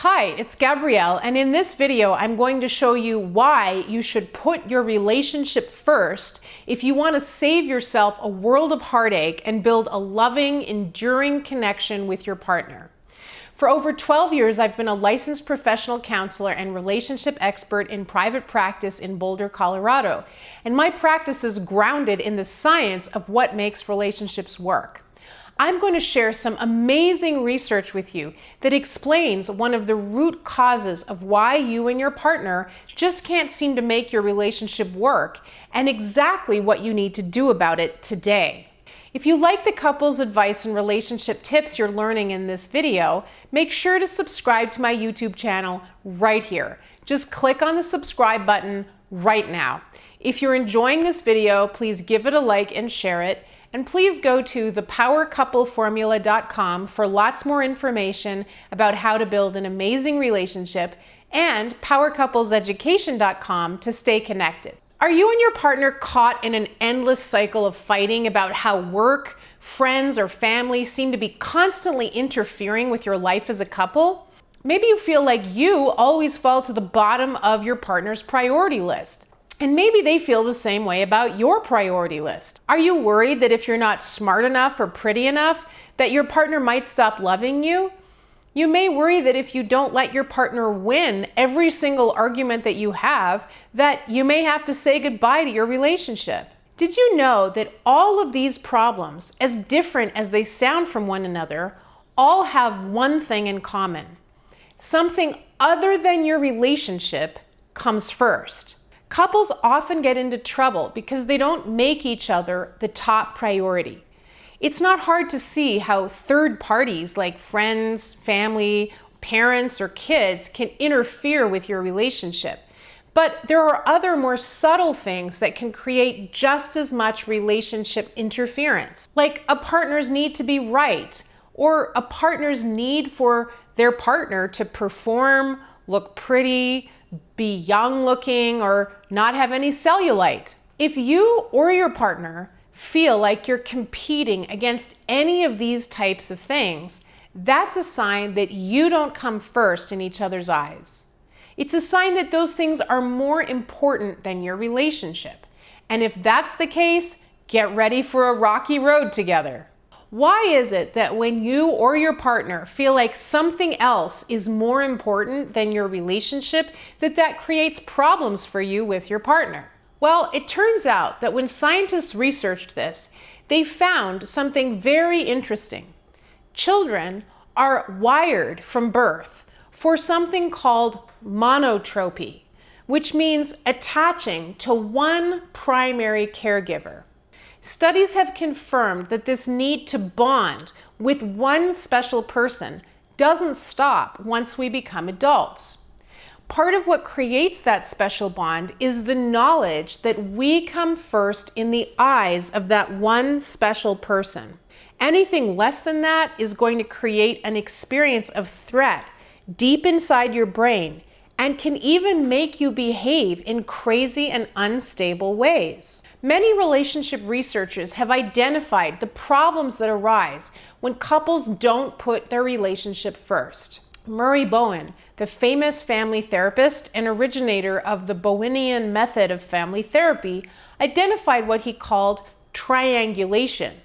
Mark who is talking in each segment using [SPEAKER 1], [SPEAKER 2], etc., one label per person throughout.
[SPEAKER 1] Hi, it's Gabrielle, and in this video, I'm going to show you why you should put your relationship first if you want to save yourself a world of heartache and build a loving, enduring connection with your partner. For over 12 years, I've been a licensed professional counselor and relationship expert in private practice in Boulder, Colorado, and my practice is grounded in the science of what makes relationships work. I'm going to share some amazing research with you that explains one of the root causes of why you and your partner just can't seem to make your relationship work and exactly what you need to do about it today. If you like the couples advice and relationship tips you're learning in this video, make sure to subscribe to my YouTube channel right here. Just click on the subscribe button right now. If you're enjoying this video, please give it a like and share it. And please go to thepowercoupleformula.com for lots more information about how to build an amazing relationship, and powercoupleseducation.com to stay connected. Are you and your partner caught in an endless cycle of fighting about how work, friends, or family seem to be constantly interfering with your life as a couple? Maybe you feel like you always fall to the bottom of your partner's priority list. And maybe they feel the same way about your priority list. Are you worried that if you're not smart enough or pretty enough, that your partner might stop loving you? You may worry that if you don't let your partner win every single argument that you have, that you may have to say goodbye to your relationship. Did you know that all of these problems, as different as they sound from one another, all have one thing in common? Something other than your relationship comes first. Couples often get into trouble because they don't make each other the top priority. It's not hard to see how third parties like friends, family, parents, or kids can interfere with your relationship. But there are other more subtle things that can create just as much relationship interference, like a partner's need to be right, or a partner's need for their partner to perform, look pretty, be young looking, or not have any cellulite. If you or your partner feel like you're competing against any of these types of things, that's a sign that you don't come first in each other's eyes. It's a sign that those things are more important than your relationship. And if that's the case, get ready for a rocky road together. Why is it that when you or your partner feel like something else is more important than your relationship, that creates problems for you with your partner? Well, it turns out that when scientists researched this, they found something very interesting. Children are wired from birth for something called monotropy, which means attaching to one primary caregiver. Studies have confirmed that this need to bond with one special person doesn't stop once we become adults. Part of what creates that special bond is the knowledge that we come first in the eyes of that one special person. Anything less than that is going to create an experience of threat deep inside your brain and can even make you behave in crazy and unstable ways. Many relationship researchers have identified the problems that arise when couples don't put their relationship first. Murray Bowen, the famous family therapist and originator of the Bowenian method of family therapy, identified what he called triangulation,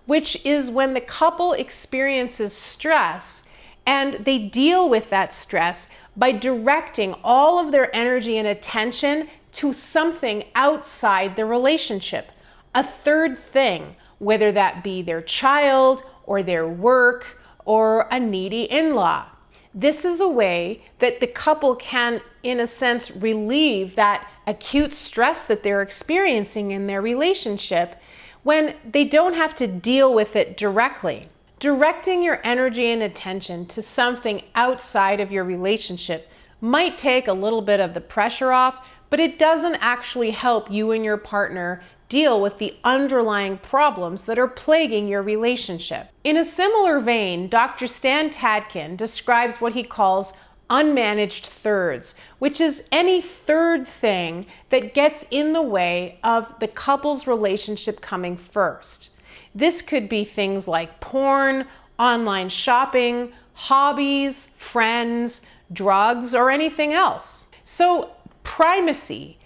[SPEAKER 1] which is when the couple experiences stress and they deal with that stress by directing all of their energy and attention to something outside the relationship, a third thing, whether that be their child or their work or a needy in-law. This is a way that the couple can, in a sense, relieve that acute stress that they're experiencing in their relationship when they don't have to deal with it directly. Directing your energy and attention to something outside of your relationship might take a little bit of the pressure off, but it doesn't actually help you and your partner deal with the underlying problems that are plaguing your relationship. In a similar vein, Dr. Stan Tatkin describes what he calls unmanaged thirds, which is any third thing that gets in the way of the couple's relationship coming first. This could be things like porn, online shopping, hobbies, friends, drugs, or anything else. So primacy,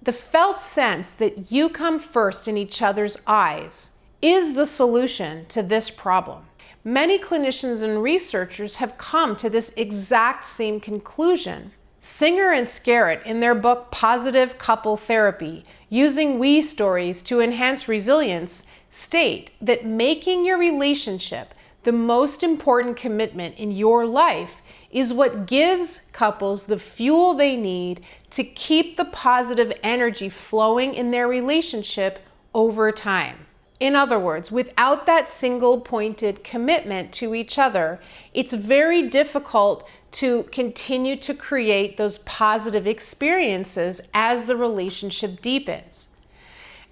[SPEAKER 1] the felt sense that you come first in each other's eyes, is the solution to this problem. Many clinicians and researchers have come to this exact same conclusion. Singer and Scarrett, in their book Positive Couple Therapy, Using We Stories to Enhance Resilience, state that making your relationship the most important commitment in your life is what gives couples the fuel they need to keep the positive energy flowing in their relationship over time. In other words, without that single-pointed commitment to each other, it's very difficult to continue to create those positive experiences as the relationship deepens.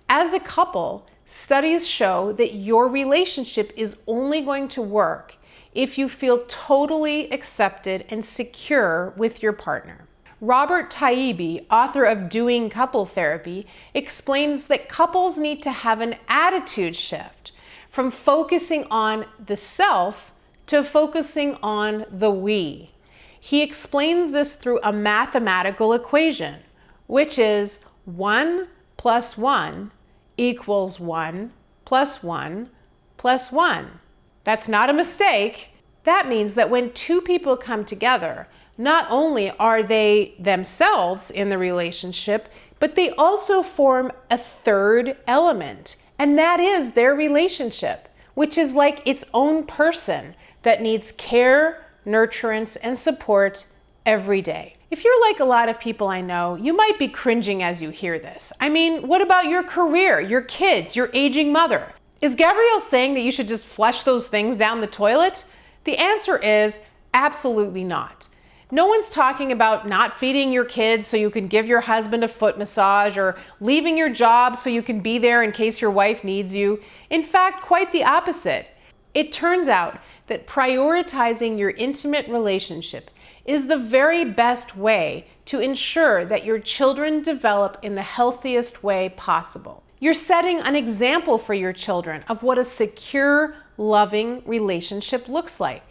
[SPEAKER 1] As a couple, studies show that your relationship is only going to work if you feel totally accepted and secure with your partner. Robert Taibbi, author of Doing Couple Therapy, explains that couples need to have an attitude shift from focusing on the self to focusing on the we. He explains this through a mathematical equation, which is 1 + 1 = 1 + 1 + 1. That's not a mistake. That means that when two people come together, not only are they themselves in the relationship, but they also form a third element, and that is their relationship, which is like its own person that needs care, nurturance, and support every day. If you're like a lot of people I know, you might be cringing as you hear this. I mean, what about your career, your kids, your aging mother? Is Gabrielle saying that you should just flush those things down the toilet? The answer is absolutely not. No one's talking about not feeding your kids so you can give your husband a foot massage or leaving your job so you can be there in case your wife needs you. In fact, quite the opposite. It turns out that prioritizing your intimate relationship is the very best way to ensure that your children develop in the healthiest way possible. You're setting an example for your children of what a secure, loving relationship looks like.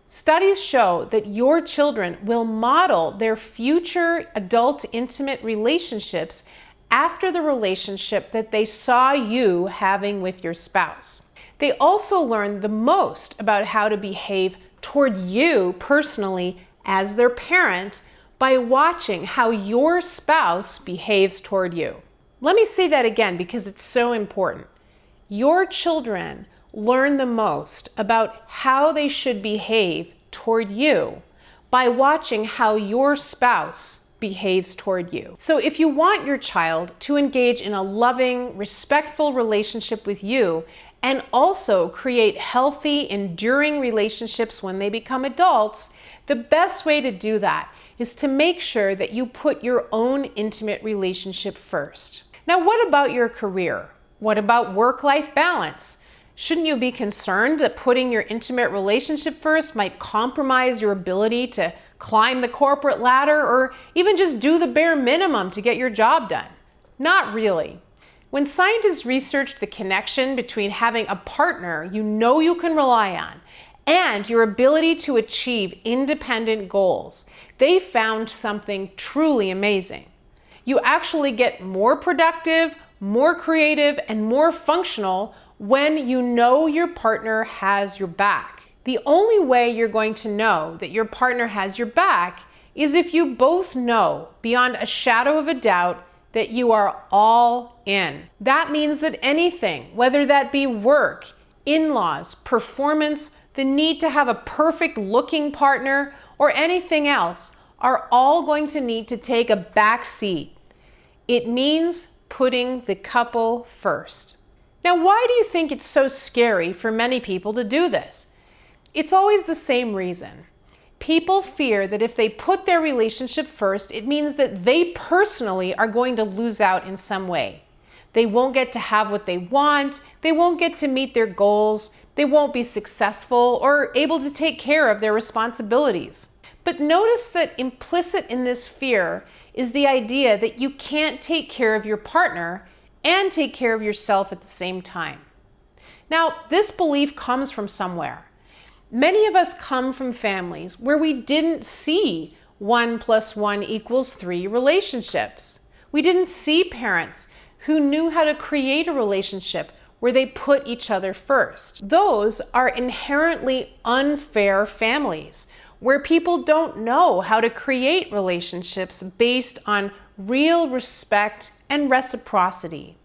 [SPEAKER 1] Studies show that your children will model their future adult intimate relationships after the relationship that they saw you having with your spouse. They also learn the most about how to behave toward you personally as their parent by watching how your spouse behaves toward you. Let me say that again because it's so important. Your children learn the most about how they should behave toward you by watching how your spouse behaves toward you. So if you want your child to engage in a loving, respectful relationship with you and also create healthy, enduring relationships when they become adults, the best way to do that is to make sure that you put your own intimate relationship first. Now, what about your career? What about work-life balance? Shouldn't you be concerned that putting your intimate relationship first might compromise your ability to climb the corporate ladder or even just do the bare minimum to get your job done? Not really. When scientists researched the connection between having a partner you know you can rely on and your ability to achieve independent goals, they found something truly amazing. You actually get more productive, more creative, and more functional when you know your partner has your back. The only way you're going to know that your partner has your back is if you both know beyond a shadow of a doubt that you are all in. That means that anything, whether that be work, in-laws, performance, the need to have a perfect looking partner, or anything else, are all going to need to take a back seat. It means putting the couple first. Now, why do you think it's so scary for many people to do this? It's always the same reason. People fear that if they put their relationship first, it means that they personally are going to lose out in some way. They won't get to have what they want, they won't get to meet their goals, they won't be successful or able to take care of their responsibilities. But notice that implicit in this fear is the idea that you can't take care of your partner and take care of yourself at the same time. Now, this belief comes from somewhere. Many of us come from families where we didn't see 1 + 1 = 3 relationships. We didn't see parents who knew how to create a relationship where they put each other first. Those are inherently unfair families, where people don't know how to create relationships based on real respect and reciprocity,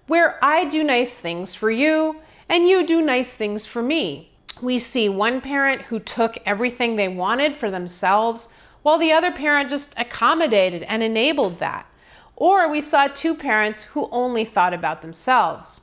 [SPEAKER 1] where I do nice things for you and you do nice things for me. We see one parent who took everything they wanted for themselves, while the other parent just accommodated and enabled that. Or we saw two parents who only thought about themselves.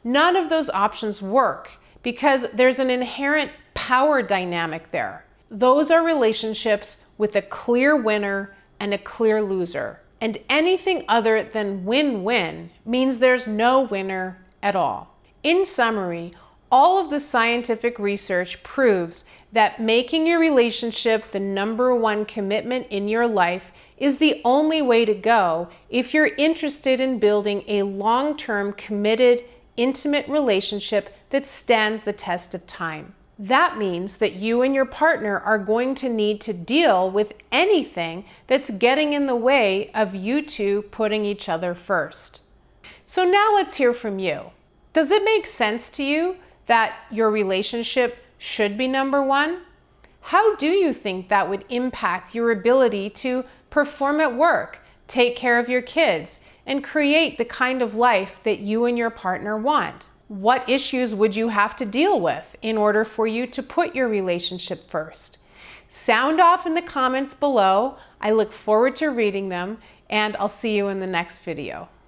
[SPEAKER 1] None of those options work because there's an inherent power dynamic there. Those are relationships with a clear winner and a clear loser. And anything other than win-win means there's no winner at all. In summary, all of the scientific research proves that making your relationship the #1 commitment in your life is the only way to go if you're interested in building a long-term, committed, intimate relationship that stands the test of time. That means that you and your partner are going to need to deal with anything that's getting in the way of you two putting each other first. So now let's hear from you. Does it make sense to you that your relationship should be #1? How do you think that would impact your ability to perform at work, take care of your kids, and create the kind of life that you and your partner want? What issues would you have to deal with in order for you to put your relationship first? Sound off in the comments below. I look forward to reading them, and I'll see you in the next video.